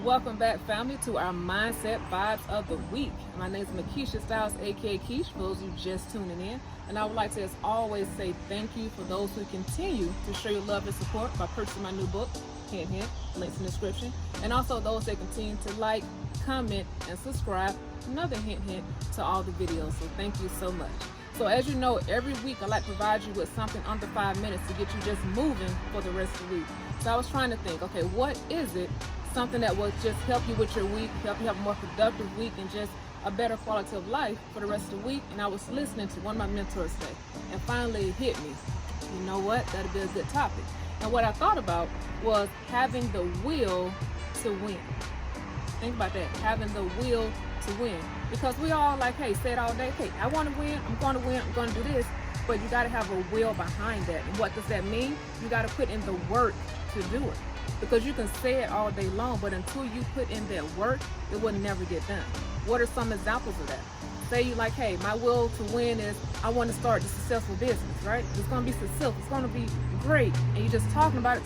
Welcome back, family, to our Mindset Vibes of the Week. My name is Makisha Styles, aka Keish, for those who just tuning in. And I would like to, as always, say thank you for those who continue to show your love and support by purchasing my new book, hint, hint, links in the description. And also those that continue to like, comment, and subscribe, another hint, hint, to all the videos. So thank you so much. So as you know, every week I like to provide you with something under 5 minutes to get you just moving for the rest of the week. So I was trying to think, okay, what is it? Something that will just help you with your week, help you have a more productive week and just a better quality of life for the rest of the week. And I was listening to one of my mentors say, and finally it hit me. You know what? That'd be a good topic. And what I thought about was having the will to win. Think about that, having the will to win. Because we all like, hey, say it all day, hey, I want to win, I'm going to win, I'm going to do this. But you got to have a will behind that. And what does that mean? You got to put in the work to do it. Because you can say it all day long, but until you put in that work, it will never get done. What are some examples of that? Say you like, hey, my will to win is I want to start a successful business, right? It's going to be successful. It's going to be great. And you're just talking about it.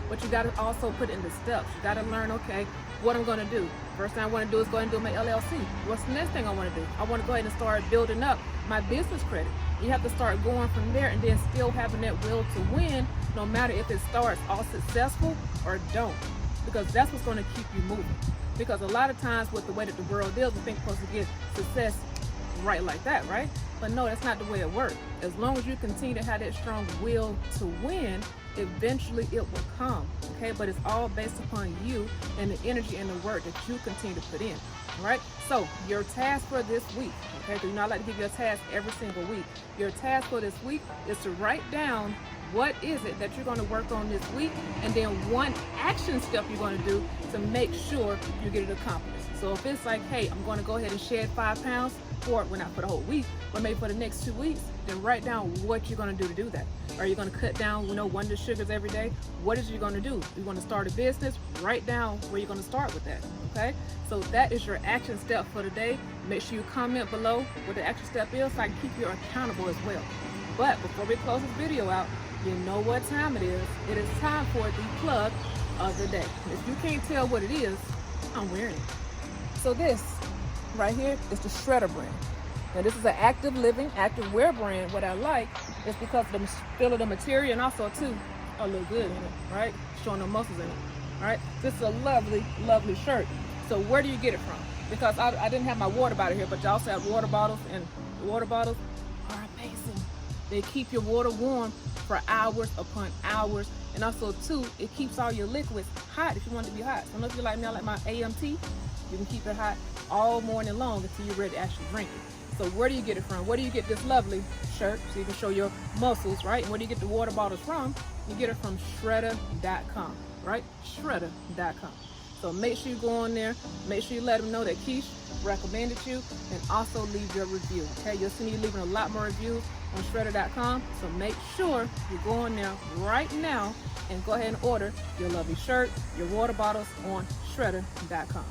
But you got to also put in the steps. You got to learn, okay, what I'm going to do. First thing I want to do is go ahead and do my LLC. What's the next thing I want to do? I want to go ahead and start building up my business credit. You have to start going from there and then still having that will to win, no matter if it starts all successful or don't, because that's what's going to keep you moving. Because a lot of times with the way that the world is, we think we're supposed to get success right like that, right? But no, that's not the way it works. As long as you continue to have that strong will to win, eventually it will come, okay? But it's all based upon you and the energy and the work that you continue to put in, right? So your task for this week, okay, because you know I like to give you a task every single week. Your task for this week is to write down what is it that you're going to work on this week, and then one action step you're going to do to make sure you get it accomplished. So if it's like, hey, I'm going to go ahead and shed 5 pounds for, well, not for the whole week, but maybe for the next 2 weeks, then write down what you're going to do to do that. Are you going to cut down, one of the sugars every day? What is you going to do? You want to start a business? Write down where you're going to start with that, okay? So that is your action step for the day. Make sure you comment below what the action step is so I can keep you accountable as well. But before we close this video out, you know what time it is. It is time for the plug of the day. If you can't tell what it is, I'm wearing it. So this right here is the Shredder brand. Now this is an active living, active wear brand. What I like is because of the feel of the material, and also too, I look good in it, right? Showing the muscles in it, all right? This is a lovely, lovely shirt. So where do you get it from? Because I didn't have my water bottle here, but you also have water bottles, and the water bottles are amazing. They keep your water warm for hours upon hours, and also too, it keeps all your liquids hot if you want it to be hot. So if you like me, I like my AMT, you can keep it hot all morning long until you're ready to actually drink it. So where do you get it from? Where do you get this lovely shirt so you can show your muscles, right? And where do you get the water bottles from? You get it from shredder.com, right? Shredder.com. So make sure you go on there, make sure you let them know that Keish recommended you, and also leave your review, okay? You'll see me leaving a lot more reviews on shredder.com, so make sure you go on there right now and go ahead and order your lovely shirt, your water bottles on shredder.com.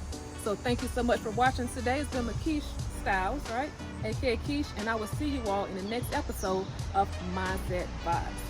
So thank you so much for watching today. It's been Makisha Styles, right? aka Keish, and I will see you all in the next episode of Mindset Vibes.